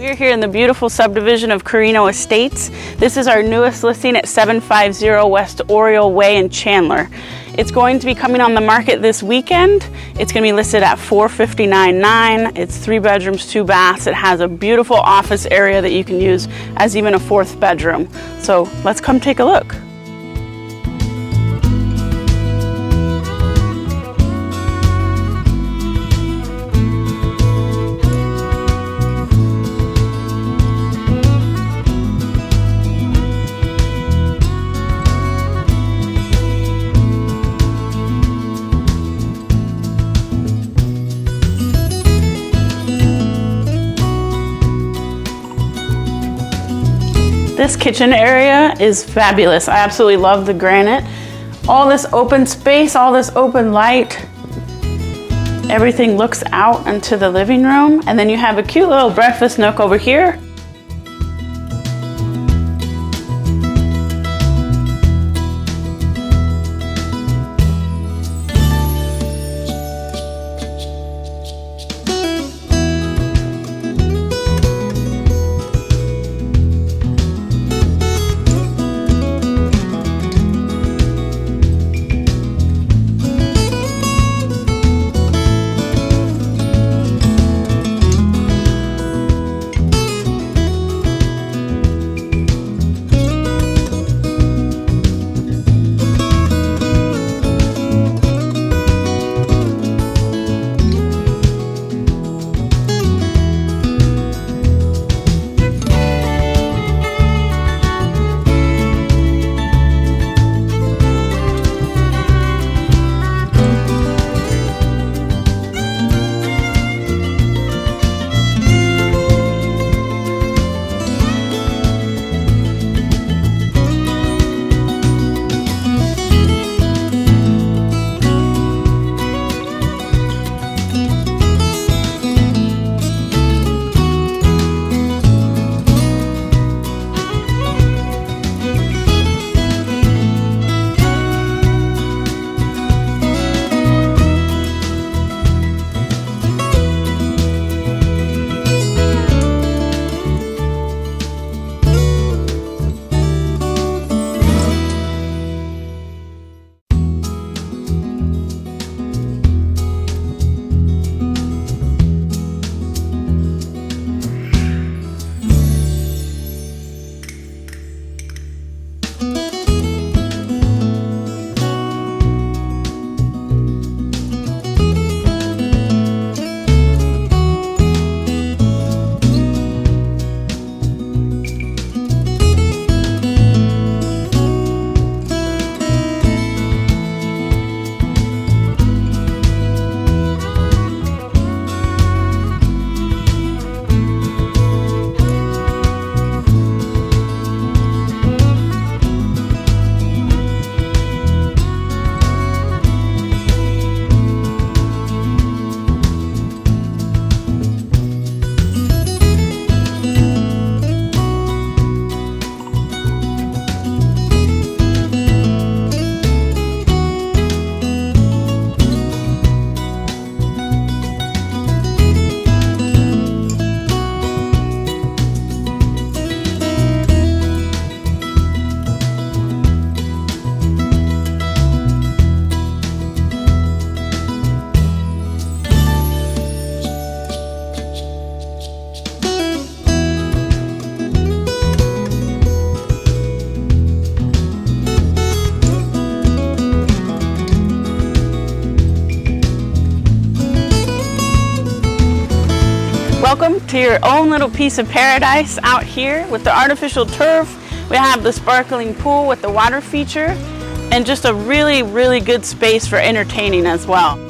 We are here in the beautiful subdivision of Carino Estates. This is our newest listing at 750 West Oriole Way in Chandler. It's going to be coming on the market this weekend. It's going to be listed at $459,900. It's 3 bedrooms, 2 baths. It has a beautiful office area that you can use as even a 4th bedroom. So let's come take a look. This kitchen area is fabulous. I absolutely love the granite. All this open space, all this open light. Everything looks out into the living room. And then you have a cute little breakfast nook over here. Welcome to your own little piece of paradise out here with the artificial turf. We have the sparkling pool with the water feature and just a really, really good space for entertaining as well.